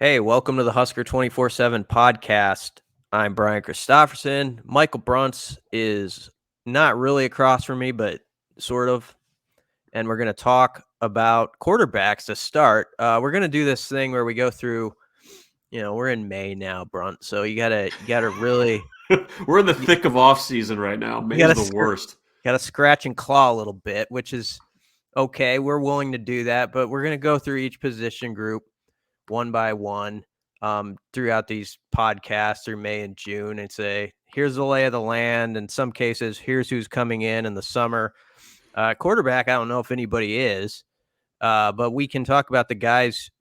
Hey, welcome to the Husker247 Podcast. I'm Brian Christopherson. Michael Bruntz is not really across from me, but sort of. And we're going to talk about quarterbacks to start. We're going to do this thing where we go through, we're in May now, Brunt. So you gotta really, We're in the thick of off season right now. you May's gotta, the worst. gotta scratch and claw a little bit, which is okay. We're willing to do that, but we're going to go through each position group one by one throughout these podcasts through May and June and say, here's the lay of the land. In some cases, here's who's coming in the summer. Quarterback, I don't know if anybody is, but we can talk about the guys.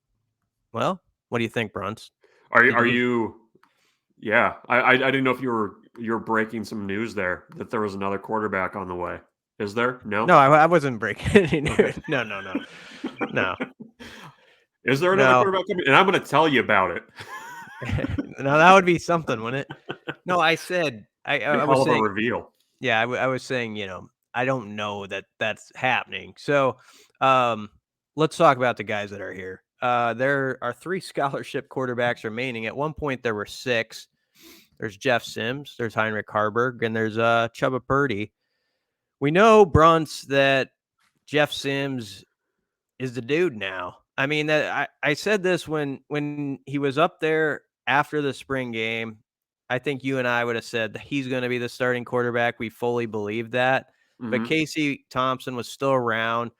Well, what do you think, Bruntz? Are you? Yeah, I didn't know if you were breaking some news there that there was another quarterback on the way. Is there? No. No, I wasn't breaking any news. Okay. No. Is there another quarterback coming? And I'm going to tell you about it. No, that would be something, wouldn't it? No, I said I was saying a reveal. Yeah, I was saying, I don't know that that's happening. So let's talk about the guys that are here. There are 3 scholarship quarterbacks remaining. At one point, there were 6. There's Jeff Sims, there's Heinrich Harburg, and there's Chubba Purdy. We know, Bruntz, that Jeff Sims is the dude now. I mean, that I said this when he was up there after the spring game. I think you and I would have said that he's going to be the starting quarterback. We fully believed that. But Casey Thompson was still around.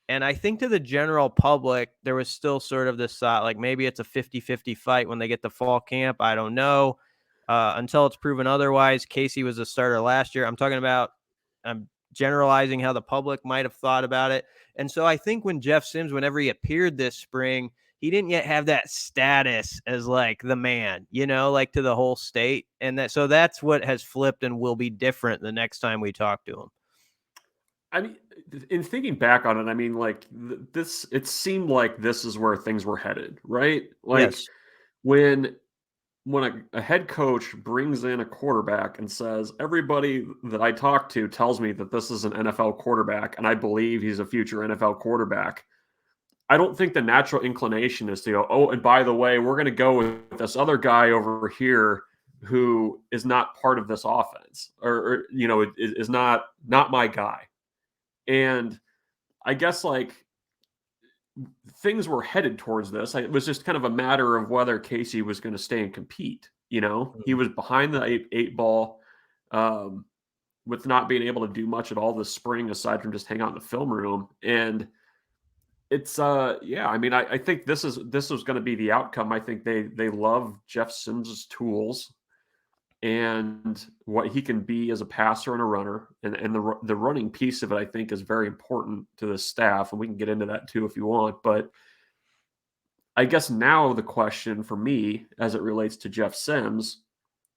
And I think to the general public, there was still sort of this thought, like maybe it's a 50-50 fight when they get to fall camp. I don't know. Until it's proven otherwise. Casey was a starter last year. I'm generalizing how the public might have thought about it. And so I think when Jeff Sims, whenever he appeared this spring, he didn't yet have that status as like the man, like to the whole state. And so that's what has flipped and will be different the next time we talk to him. I mean, in thinking back on it, I mean, like this, it seemed like this is where things were headed, right? Like Yes. when a head coach brings in a quarterback and says, everybody that I talk to tells me that this is an NFL quarterback and I believe he's a future NFL quarterback, I don't think the natural inclination is to go, oh, and by the way, we're going to go with this other guy over here who is not part of this offense or is not my guy. And I guess like things were headed towards this. It was just kind of a matter of whether Casey was going to stay and compete. He was behind the eight ball with not being able to do much at all this spring, aside from just hang out in the film room. And it's I mean, I think this was going to be the outcome. I think they love Jeff Sims' tools and what he can be as a passer and a runner, and the running piece of it, I think, is very important to the staff, and we can get into that too if you want. But I guess now the question for me, as it relates to Jeff Sims,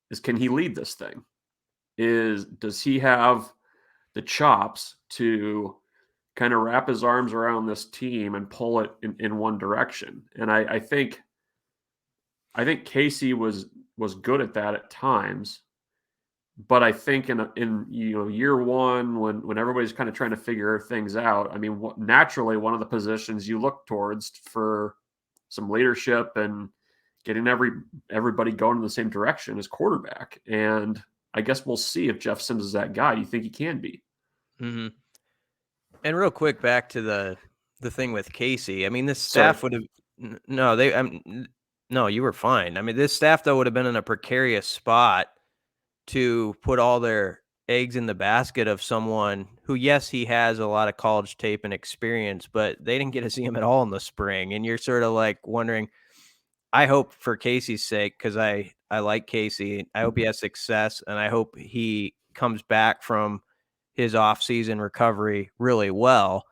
is can he lead this thing? Does he have the chops to kind of wrap his arms around this team and pull it in one direction? And I think Casey was good at that at times, but I think in year one, when everybody's kind of trying to figure things out, I mean, naturally one of the positions you look towards for some leadership and getting everybody going in the same direction is quarterback. And I guess we'll see if Jeff Sims is that guy. Do you think he can be? Mm-hmm. And real quick, back to the thing with Casey. I mean, this staff would have no, you were fine. I mean, this staff though would have been in a precarious spot to put all their eggs in the basket of someone who, yes, he has a lot of college tape and experience, but they didn't get to see him at all in the spring. And you're sort of like wondering, I hope for Casey's sake, because I like Casey, I hope he has success, and I hope he comes back from his offseason recovery really well.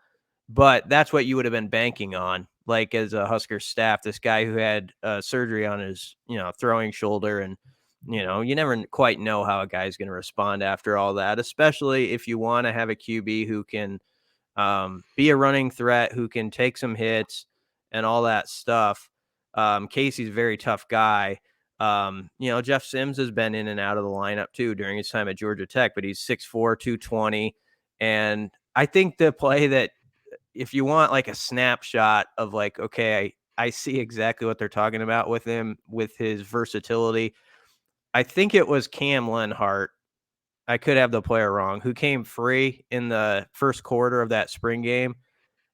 But that's what you would have been banking on, like as a Husker staff, this guy who had surgery on his, throwing shoulder. And, you never quite know how a guy's going to respond after all that, especially if you want to have a QB who can be a running threat, who can take some hits and all that stuff. Casey's a very tough guy. Jeff Sims has been in and out of the lineup too during his time at Georgia Tech, but he's 6'4", 220. And I think the play that, if you want like a snapshot of like, okay, I see exactly what they're talking about with him, with his versatility. I think it was Cam Lenhart, I could have the player wrong, who came free in the first quarter of that spring game.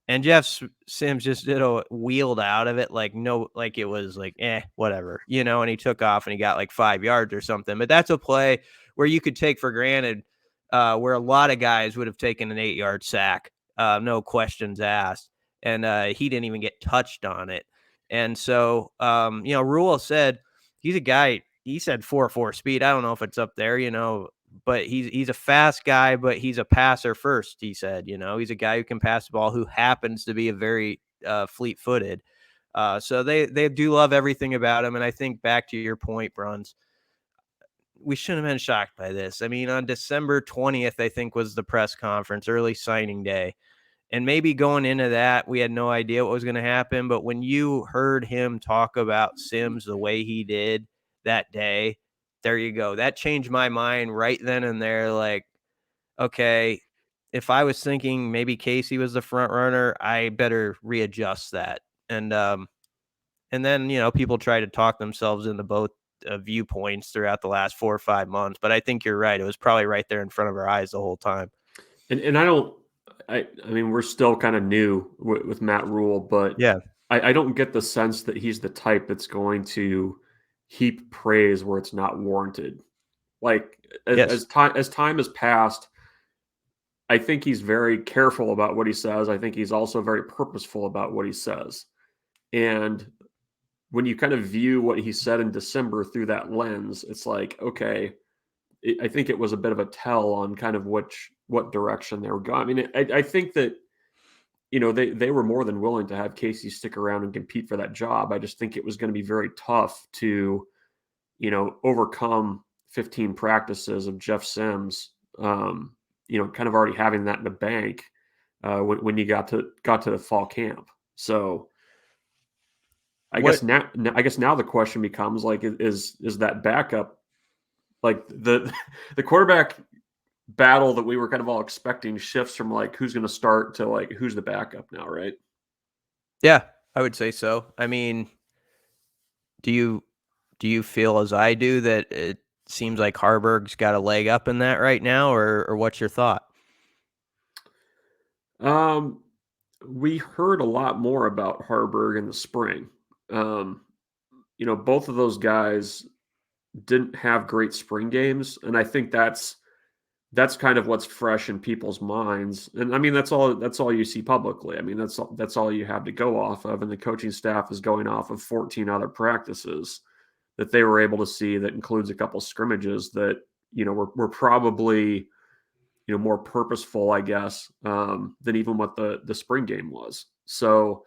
And Jeff Sims just did a wheeled out of it like it was like, whatever, and he took off and he got like 5 yards or something. But that's a play where you could take for granted, where a lot of guys would have taken an 8-yard sack, no questions asked. And he didn't even get touched on it. And so, Rule said he's a guy, he said 4.4 speed. I don't know if it's up there, but he's a fast guy, but he's a passer first. He said, he's a guy who can pass the ball, who happens to be a very fleet-footed. So they do love everything about him. And I think back to your point, Bruns, we shouldn't have been shocked by this. I mean, on December 20th, I think was the press conference, early signing day. And maybe going into that, we had no idea what was going to happen. But when you heard him talk about Sims the way he did that day, there you go. That changed my mind right then and there. Like, okay, if I was thinking maybe Casey was the front runner, I better readjust that. And then, people try to talk themselves into both viewpoints throughout the last 4 or 5 months. But I think you're right. It was probably right there in front of our eyes the whole time. And I mean, we're still kind of new with Matt Rule, but yeah, I don't get the sense that he's the type that's going to heap praise where it's not warranted. Like as time has passed, I think he's very careful about what he says. I think he's also very purposeful about what he says. And when you kind of view what he said in December through that lens, it's like, okay, I think it was a bit of a tell on kind of what direction they were going. I mean, I think that, they were more than willing to have Casey stick around and compete for that job. I just think it was going to be very tough to, overcome 15 practices of Jeff Sims, kind of already having that in the bank when you got to the fall camp. So I guess now the question becomes like, is that backup, like the quarterback battle that we were kind of all expecting shifts from like who's going to start to like who's the backup now, right? Yeah, I would say so. I mean, do you feel as I do that it seems like Harburg's got a leg up in that right now, or what's your thought? We heard a lot more about Harburg in the spring. Both of those guys didn't have great spring games, and I think that's kind of what's fresh in people's minds. And I mean, that's all you see publicly. I mean, that's all you have to go off of. And the coaching staff is going off of 14 other practices that they were able to see, that includes a couple scrimmages that, were probably, more purposeful, I guess, than even what the spring game was. So,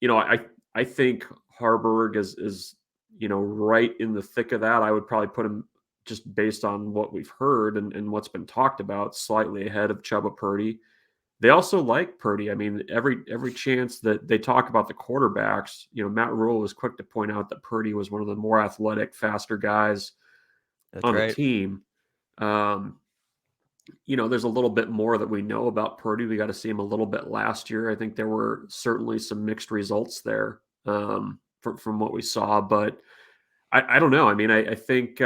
I think Harburg is, right in the thick of that. I would probably put him, just based on what we've heard and what's been talked about, slightly ahead of Chubba Purdy. They also like Purdy. I mean, every chance that they talk about the quarterbacks, Matt Rule was quick to point out that Purdy was one of the more athletic, faster guys on the team. There's a little bit more that we know about Purdy. We got to see him a little bit last year. I think there were certainly some mixed results there from what we saw, but I don't know. I mean, I think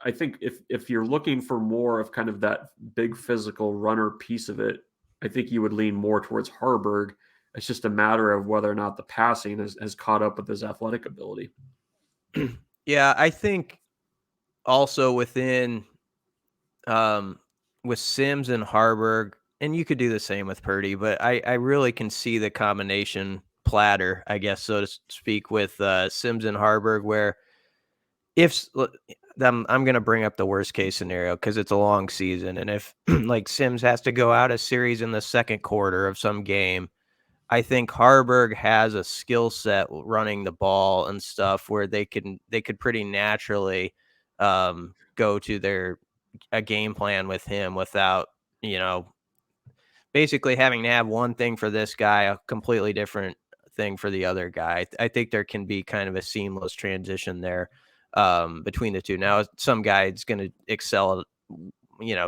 I think if you're looking for more of kind of that big physical runner piece of it, I think you would lean more towards Harburg. It's just a matter of whether or not the passing has caught up with his athletic ability. Yeah, I think also with Sims and Harburg, and you could do the same with Purdy, but I really can see the combination platter, I guess, so to speak, with Sims and Harburg, where if I'm going to bring up the worst case scenario because it's a long season. And if like Sims has to go out a series in the second quarter of some game, I think Harburg has a skill set running the ball and stuff where they could pretty naturally go to a game plan with him without, basically having to have one thing for this guy, a completely different thing for the other guy. I think there can be kind of a seamless transition there between the two. Now, some guy's going to excel,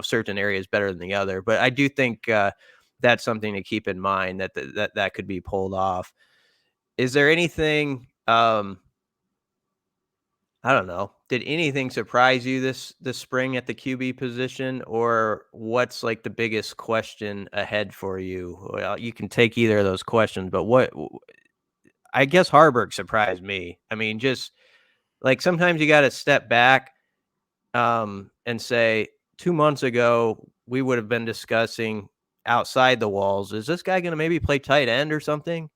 certain areas better than the other, but I do think that's something to keep in mind that could be pulled off. Is there anything, I don't know, did anything surprise you this spring at the QB position, or what's like the biggest question ahead for you? Well, you can take either of those questions, but I guess Harburg surprised me. I mean, just like sometimes you got to step back and say 2 months ago we would have been discussing outside the walls. Is this guy going to maybe play tight end or something?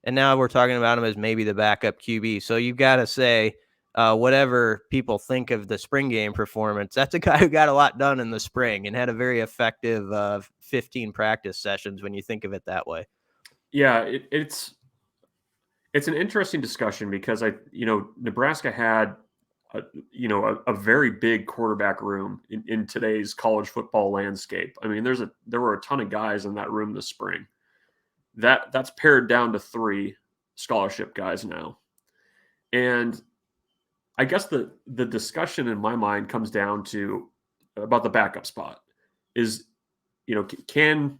And now we're talking about him as maybe the backup QB. So you've got to say, whatever people think of the spring game performance, that's a guy who got a lot done in the spring and had a very effective 15 practice sessions when you think of it that way. Yeah, it's an interesting discussion because Nebraska had a very big quarterback room in today's college football landscape. I mean, there were a ton of guys in that room this spring. That's pared down to 3 scholarship guys now. And I guess the discussion in my mind comes down to about the backup spot is, can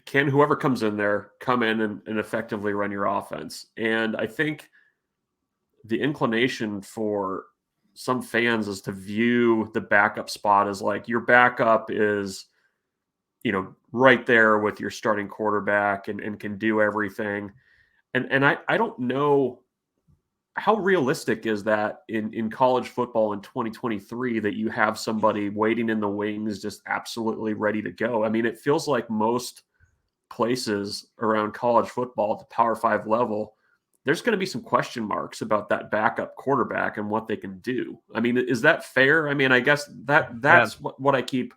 whoever comes in there come in and effectively run your offense? And I think the inclination for some fans is to view the backup spot as like your backup is, right there with your starting quarterback and can do everything. And I don't know how realistic is that in college football in 2023 that you have somebody waiting in the wings just absolutely ready to go. I mean, it feels like most places around college football at the Power 5 level, there's going to be some question marks about that backup quarterback and what they can do. I mean, is that fair? I mean, I guess that's what I keep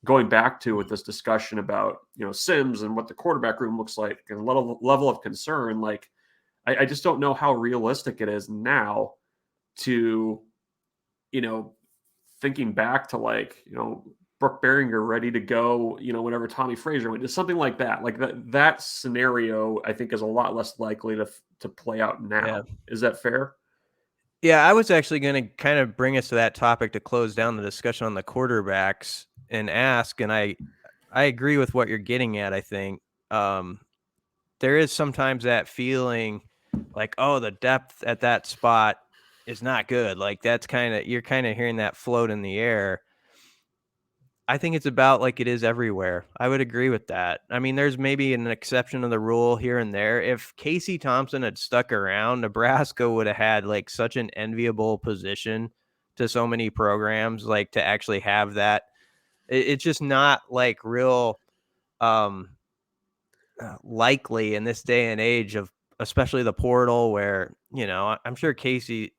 going back to with this discussion about, Sims and what the quarterback room looks like and level of concern. Like, I just don't know how realistic it is now to, thinking back to Brooke Behringer ready to go, whenever Tommy Frazier went, something like that. Like that scenario, I think, is a lot less likely to play out now. Yeah. Is that fair? Yeah, I was actually going to kind of bring us to that topic to close down the discussion on the quarterbacks and ask, and I agree with what you're getting at. I think there is sometimes that feeling like, oh, the depth at that spot is not good. Like you're kind of hearing that float in the air. I think it's about like it is everywhere. I would agree with that. I mean, there's maybe an exception to the rule here and there. If Casey Thompson had stuck around, Nebraska would have had like such an enviable position to so many programs, like to actually have that. It's just not like real likely in this day and age of especially the portal where, I'm sure Casey,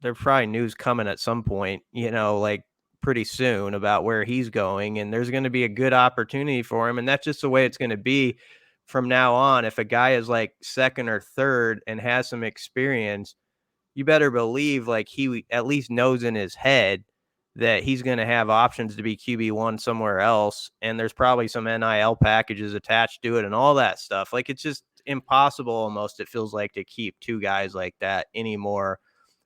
there's probably news coming at some point, like pretty soon about where he's going, and there's going to be a good opportunity for him. And that's just the way it's going to be from now on. If a guy is like second or third and has some experience, you better believe like he at least knows in his head that he's going to have options to be QB1 somewhere else. And there's probably some NIL packages attached to it and all that stuff. Like, it's just impossible almost, it feels like, to keep 2 guys like that anymore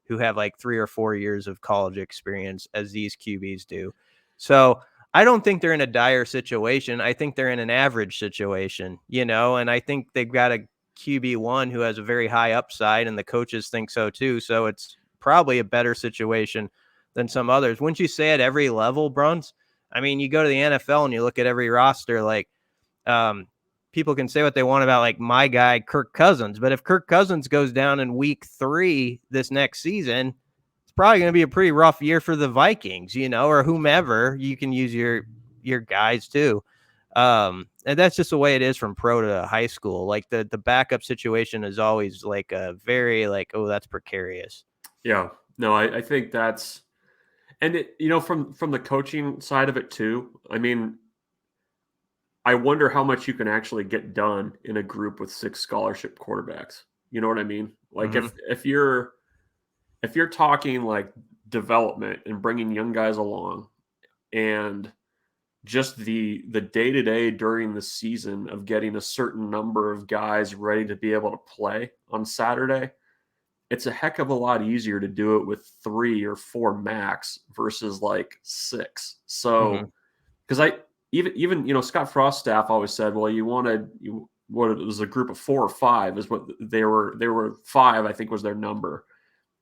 who have like 3 or 4 years of college experience as these QBs do. So I don't think they're in a dire situation. I think they're in an average situation, and I think they've got a QB1 who has a very high upside, and the coaches think so too. So it's probably a better situation than some others. Wouldn't you say at every level, Bruntz? I mean, you go to the NFL and you look at every roster, like people can say what they want about like my guy, Kirk Cousins, but if Kirk Cousins goes down in week 3 this next season, it's probably going to be a pretty rough year for the Vikings, or whomever. You can use your guys too. And that's just the way it is from pro to high school. Like the backup situation is always like a very like, oh, that's precarious. Yeah, no, I think that's, and it, from the coaching side of it too. I mean, I wonder how much you can actually get done in a group with 6 scholarship quarterbacks. You know what I mean? Like if you're talking like development and bringing young guys along, and just the day-to-day during the season of getting a certain number of guys ready to be able to play on Saturday, it's a heck of a lot easier to do it with 3 or 4 max versus like 6. So, because even Scott Frost's staff always said, well, what it was a group of 4 or 5 is what they were 5, I think was their number.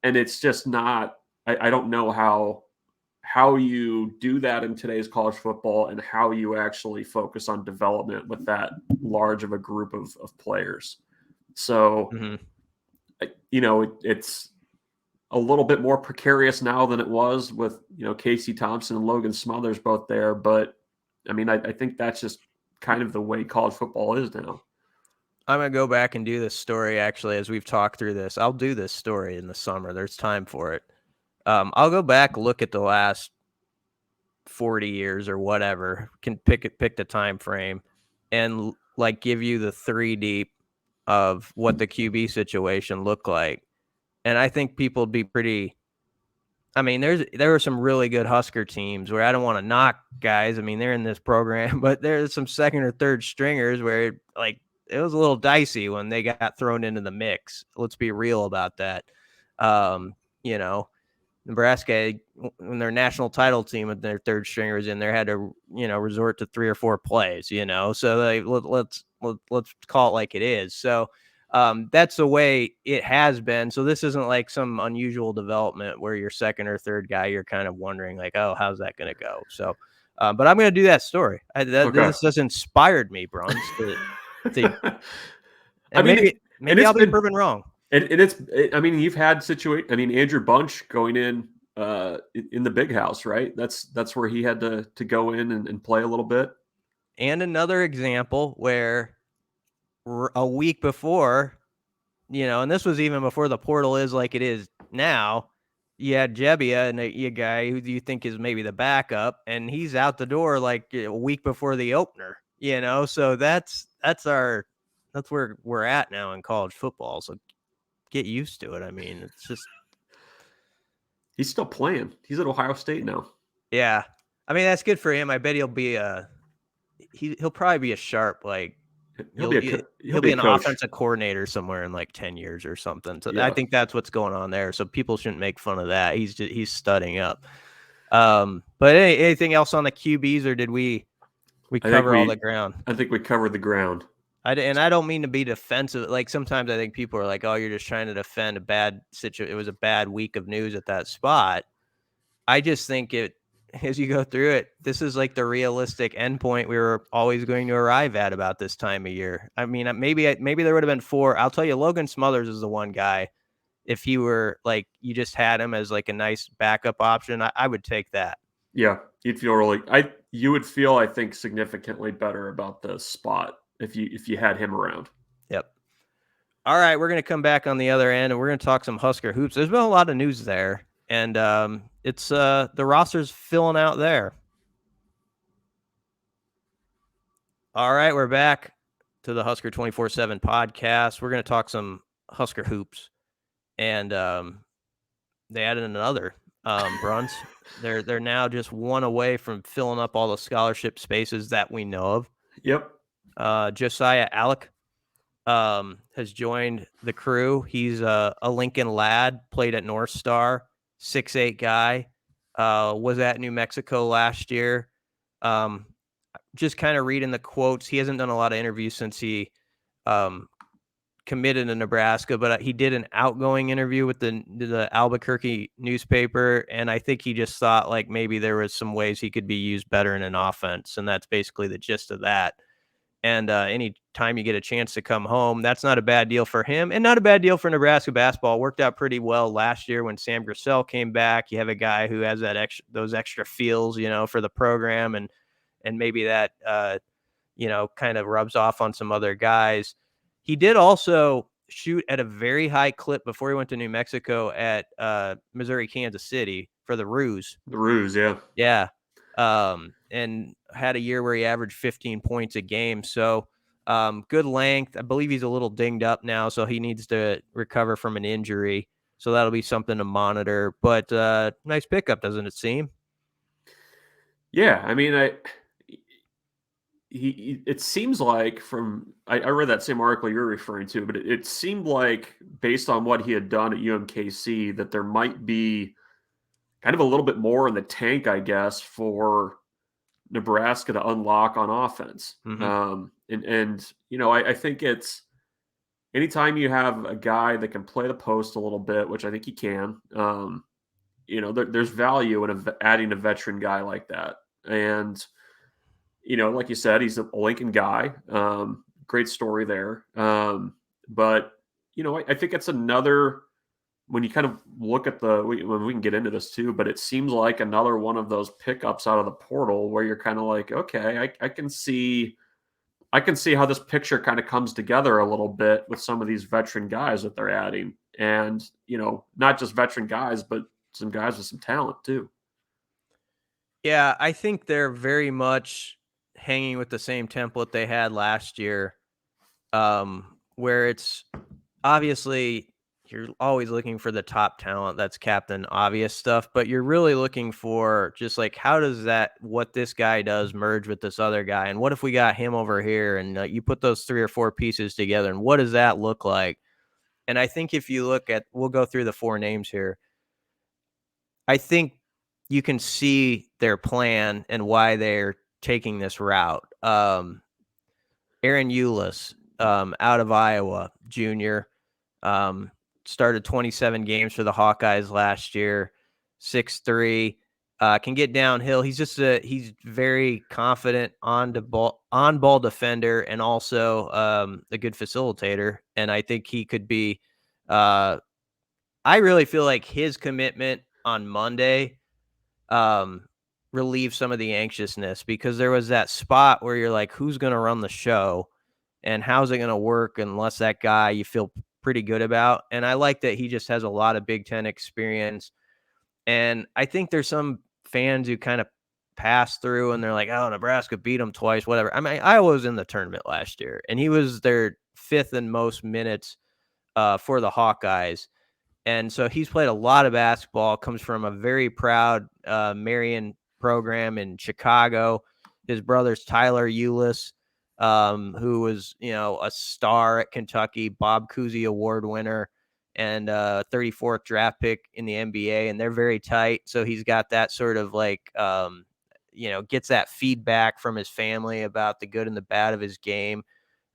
And it's just not, I don't know how you do that in today's college football and how you actually focus on development with that large of a group of players. So, it's a little bit more precarious now than it was with, Casey Thompson and Logan Smothers both there. But I mean, I think that's just kind of the way college football is now. I'm going to go back and do this story, actually, as we've talked through this. I'll do this story in the summer. There's time for it. I'll go back, look at the last 40 years or whatever, can pick the time frame, and like give you the 3 deep of what the QB situation looked like. And I think people would be pretty. I mean, there were some really good Husker teams where I don't want to knock guys. I mean, they're in this program, but there's some second or third stringers where it was a little dicey when they got thrown into the mix. Let's be real about that. Nebraska, when their national title team with their third stringers in there, had to, resort to 3 or 4 plays, so let's call it like it is. So that's the way it has been. So this isn't like some unusual development where your second or third guy, you're kind of wondering like, oh, how's that going to go? So, but I'm going to do that story. This has inspired me, Bruntz, maybe I'll be proven wrong. And you've had Andrew Bunch going in the big house, right? That's where he had to go in and play a little bit. And another example where a week before, and this was even before the portal is like it is now, you had Jebbia and a guy who you think is maybe the backup, and he's out the door like a week before the opener, so that's where we're at now in college football. So get used to it. I mean, it's just, he's still playing. He's at Ohio State now. Yeah. I mean, that's good for him. I bet he'll be he'll probably be a sharp, like, he'll be an offensive coordinator somewhere in like 10 years or something. So yeah. I think that's what's going on there. So people shouldn't make fun of that. He's studying up. But anything else on the QBs, or did we cover all the ground? I think we covered the ground. I don't mean to be defensive. Like, sometimes I think people are like, oh, you're just trying to defend a bad situation. It was a bad week of news at that spot. I just think as you go through it, this is like the realistic endpoint we were always going to arrive at about this time of year. I mean, maybe there would have been 4. I'll tell you, Logan Smothers is the one guy. If he were like, you just had him as like a nice backup option, I would take that. Yeah, you would feel, I think, significantly better about the spot if you had him around. Yep. All right, we're going to come back on the other end, and we're going to talk some Husker hoops. There's been a lot of news there, and it's the roster's filling out there. All right, we're back to the Husker247 podcast. We're going to talk some Husker hoops, and they added another Bruntz. They're now just one away from filling up all the scholarship spaces that we know of. Yep. Josiah Allick has joined the crew. He's a Lincoln lad, played at North Star, 6'8" guy, was at New Mexico last year. Just kind of reading the quotes. He hasn't done a lot of interviews since he committed to Nebraska, but he did an outgoing interview with the Albuquerque newspaper, and I think he just thought like maybe there was some ways he could be used better in an offense, and that's basically the gist of that. And any time you get a chance to come home, that's not a bad deal for him, and not a bad deal for Nebraska basketball. Worked out pretty well last year when Sam Grissel came back. You have a guy who has those extra feels, for the program, and maybe that kind of rubs off on some other guys. He did also shoot at a very high clip before he went to New Mexico at Missouri, Kansas City for the Roos. The Roos, yeah. Yeah. And had a year where he averaged 15 points a game. So good length. I believe he's a little dinged up now, so he needs to recover from an injury. So that'll be something to monitor. But nice pickup, doesn't it seem? Yeah, I mean, it seems like I read that same article you're referring to, but it seemed like based on what he had done at UMKC that there might be kind of a little bit more in the tank, I guess, for Nebraska to unlock on offense. And I think it's anytime you have a guy that can play the post a little bit, which I think he can, there's value in adding a veteran guy like that. And, like you said, he's a Lincoln guy. Great story there. But, I think it's another, when you kind of look at when we can get into this too, but it seems like another one of those pickups out of the portal where you're kind of like, okay, I can see how this picture kind of comes together a little bit with some of these veteran guys that they're adding. And, not just veteran guys, but some guys with some talent too. Yeah, I think they're very much hanging with the same template they had last year, where it's obviously you're always looking for the top talent. That's Captain Obvious stuff, but you're really looking for just like, how does what this guy does merge with this other guy? And what if we got him over here and you put those 3 or 4 pieces together and what does that look like? And I think if you look at, we'll go through the 4 names here. I think you can see their plan and why they're taking this route. Aaron Eulis, out of Iowa, junior, started 27 games for the Hawkeyes last year, 6'3", can get downhill. He's just he's very confident on ball defender and also a good facilitator. And I think he could be. I really feel like his commitment on Monday relieve some of the anxiousness, because there was that spot where you're like, who's going to run the show and how's it going to work unless that guy you feel pretty good about. And I like that he just has a lot of Big Ten experience. And I think there's some fans who kind of pass through and they're like, oh, Nebraska beat them twice, whatever. I mean, Iowa was in the tournament last year and he was their 5th in most minutes for the Hawkeyes. And so he's played a lot of basketball, comes from a very proud Marion program in Chicago. His brother's Tyler Eulis, who was, a star at Kentucky, Bob Cousy Award winner, and 34th draft pick in the NBA. And they're very tight. So he's got that sort of like, gets that feedback from his family about the good and the bad of his game.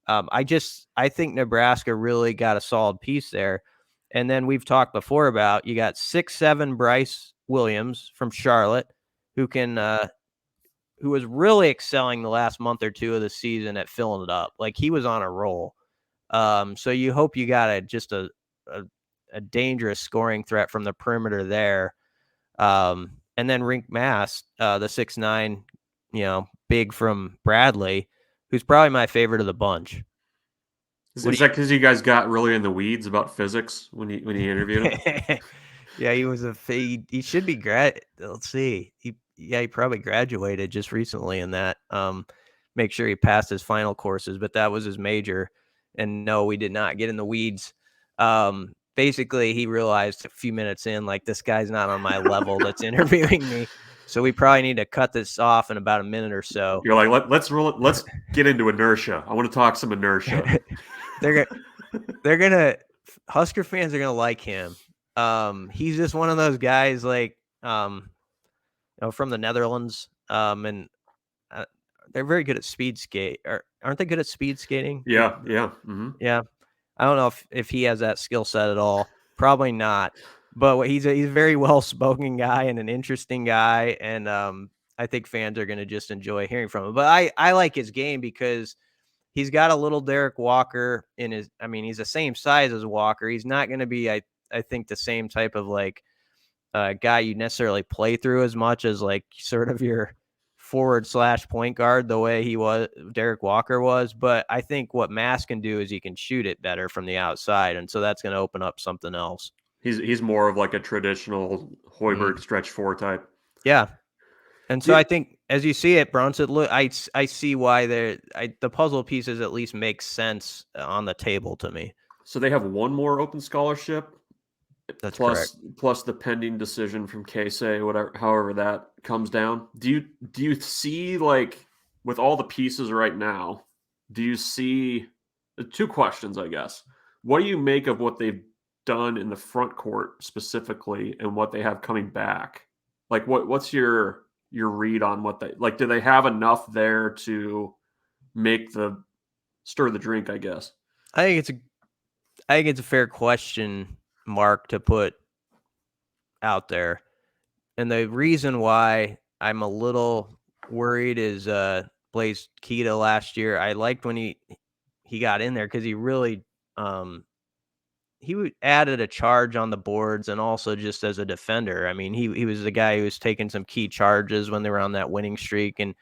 I think Nebraska really got a solid piece there. And then we've talked before about, you got 6'7" Bryce Williams from Charlotte, who was really excelling the last month or two of the season at filling it up. Like, he was on a roll. So you hope you got a dangerous scoring threat from the perimeter there. And then Rink Mass, the 6'9", big from Bradley, who's probably my favorite of the bunch. Is that because you guys got really in the weeds about physics when you interviewed him? Yeah, he should be let's see. He probably graduated just recently in that. Make sure he passed his final courses, but that was his major. And no, we did not get in the weeds. Basically, he realized a few minutes in, like, this guy's not on my level that's interviewing me. So we probably need to cut this off in about a minute or so. You're like, let's get into inertia. I want to talk some inertia. Husker fans are gonna like him. He's just one of those guys, like, from the Netherlands. And they're very good at speed skate. Aren't they good at speed skating? Yeah. Mm-hmm. Yeah. I don't know if he has that skill set at all. Probably not. But he's a very well-spoken guy and an interesting guy. And I think fans are going to just enjoy hearing from him. But I like his game because he's got a little Derek Walker in his. I mean, he's the same size as Walker. He's not going to be, I think, the same type of like guy you necessarily play through as much as like sort of your forward/point guard the way Derek Walker was. But I think what Mass can do is he can shoot it better from the outside, and so that's going to open up something else. He's more of like a traditional Hoiberg stretch 4 type. Yeah. And so I think as you see it, Bruntz, I see why the puzzle pieces at least make sense on the table to me. So they have one more open scholarship. That's correct. Plus the pending decision from KSA, however that comes down. Do you see, like, with all the pieces right now, do you see 2 questions, I guess. What do you make of what they've done in the front court specifically and what they have coming back? Like, what's your your read on what they like? Do they have enough there to stir the drink, I guess? I think it's a fair question, Mark, to put out there. And the reason why I'm a little worried is Blaze Keita last year. I liked when he got in there because he really added a charge on the boards and also just as a defender. I mean, he was the guy who was taking some key charges when they were on that winning streak and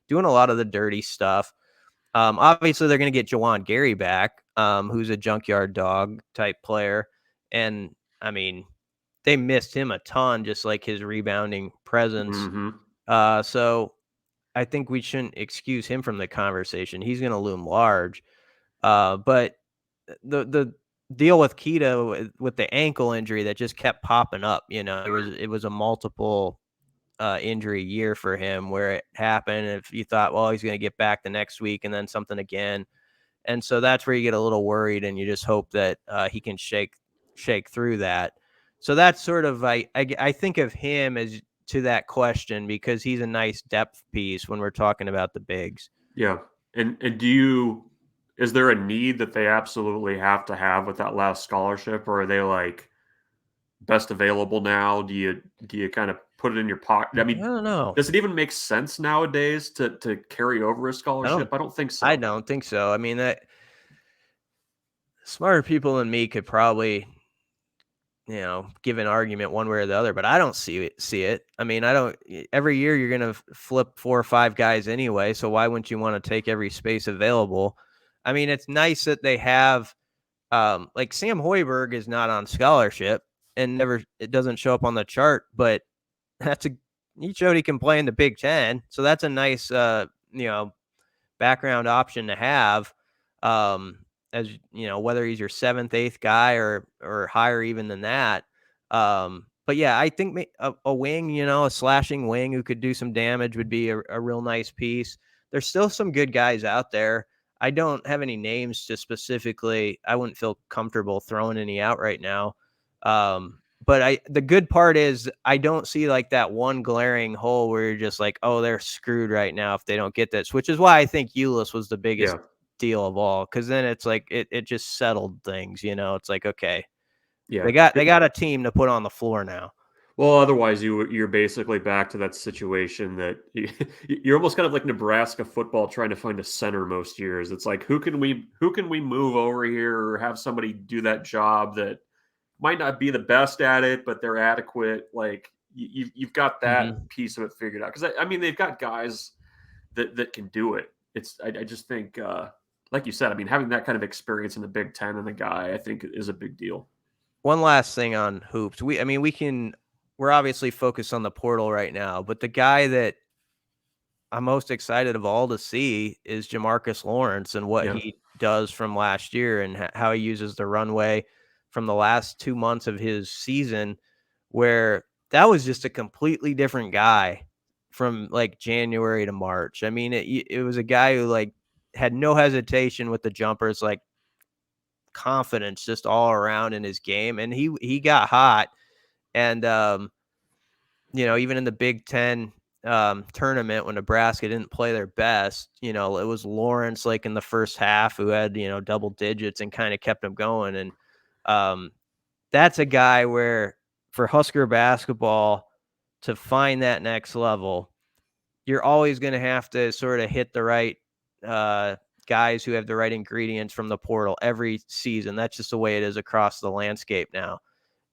doing a lot of the dirty stuff. Obviously, they're going to get Jawan Gary back, who's a junkyard dog type player. And, I mean, they missed him a ton, just like his rebounding presence. So I think we shouldn't excuse him from the conversation. He's going to loom large. But the deal with Keita with the ankle injury that just kept popping up, it was a multiple injury year for him where it happened. If you thought, well, he's going to get back the next week and then something again. And so that's where you get a little worried and you just hope that he can shake through that. So that's sort of, I think of him as to that question because he's a nice depth piece when we're talking about the bigs. Yeah. And is there a need that they absolutely have to have with that last scholarship, or are they like best available now? Do you kind of put it in your pocket? I mean, I don't know. Does it even make sense nowadays to carry over a scholarship? I don't think so. I don't think so. I mean, that smarter people than me could probably, give an argument one way or the other, but I don't see it. I mean, every year you're going to flip 4 or 5 guys anyway. So why wouldn't you want to take every space available? I mean, it's nice that they have, like Sam Hoiberg is not on scholarship and it doesn't show up on the chart, but he showed he can play in the Big Ten. So that's a nice, background option to have. As whether he's your 7th, 8th guy or higher even than that. But yeah, I think a wing, a slashing wing who could do some damage would be a real nice piece. There's still some good guys out there. I don't have any names to specifically. I wouldn't feel comfortable throwing any out right now. But the good part is I don't see like that one glaring hole where you're just like, oh, they're screwed right now if they don't get this, which is why I think Ulis was the biggest deal of all. Cause then it's like, it just settled things, it's like, okay, they got a team to put on the floor now. Well, otherwise you're basically back to that situation that you're almost kind of like Nebraska football trying to find a center most years. It's like, who can we move over here or have somebody do that job that might not be the best at it, but they're adequate. Like you've got that piece of it figured out. Cause I mean, they've got guys that can do it. I just think, like you said, I mean, having that kind of experience in the Big Ten and the guy, I think is a big deal. One last thing on hoops. We're obviously focused on the portal right now, but the guy that I'm most excited of all to see is Jamarcus Lawrence and what he does from last year and how he uses the runway from the last 2 months of his season, where that was just a completely different guy from like January to March. I mean, it was a guy who like had no hesitation with the jumpers, like confidence just all around in his game. And he got hot. And, even in the Big Ten tournament when Nebraska didn't play their best, it was Lawrence like in the first half who had, double digits and kind of kept them going. And that's a guy where for Husker basketball to find that next level, you're always going to have to sort of hit the right guys who have the right ingredients from the portal every season. That's just the way it is across the landscape now.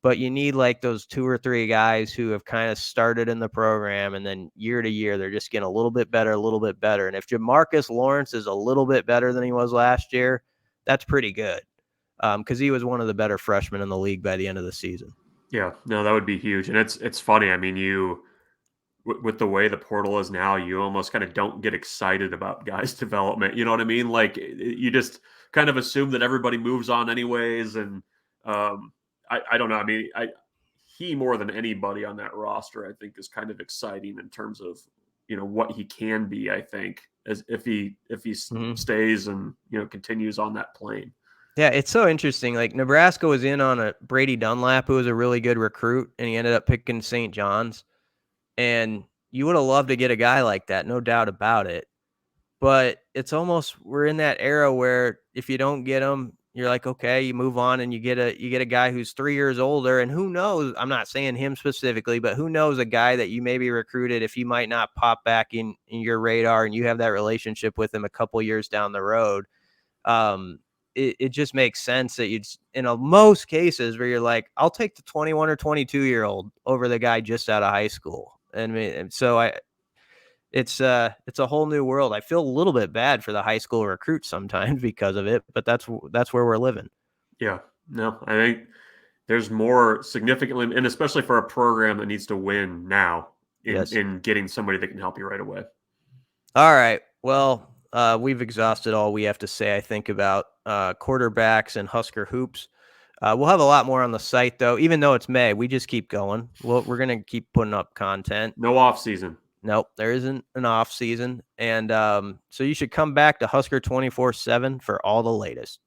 But you need like those 2 or 3 guys who have kind of started in the program and then year to year, they're just getting a little bit better. And if Jamarcus Lawrence is a little bit better than he was last year, that's pretty good. Because he was one of the better freshmen in the league by the end of the season. Yeah, no, that would be huge. And it's funny. I mean, with the way the portal is now, you almost kind of don't get excited about guys' development. You know what I mean? Like you just kind of assume that everybody moves on anyways. And I don't know. I mean, he more than anybody on that roster, I think, is kind of exciting in terms of what he can be. I think as if he stays and continues on that plane. Yeah, it's so interesting. Like Nebraska was in on a Brady Dunlap, who was a really good recruit, and he ended up picking St. John's. And you would have loved to get a guy like that, no doubt about it. But it's almost, we're in that era where if you don't get him, you're like, okay, you move on and you get a guy who's 3 years older, and who knows, I'm not saying him specifically, but who knows, a guy that you maybe recruited, if he might not pop back in your radar and you have that relationship with him a couple years down the road. It just makes sense that you'd, in most cases where you're like, I'll take the 21 or 22-year-old over the guy just out of high school. And so it's a whole new world. I feel a little bit bad for the high school recruits sometimes because of it, but that's where we're living. Yeah, no, I think there's more significantly, and especially for a program that needs to win now in getting somebody that can help you right away. All right. Well, we've exhausted all we have to say, I think, about quarterbacks and Husker hoops. We'll have a lot more on the site, though. Even though it's May, we just keep going. We're going to keep putting up content. No off season. Nope, there isn't an off season. And so you should come back to Husker 24/7 for all the latest.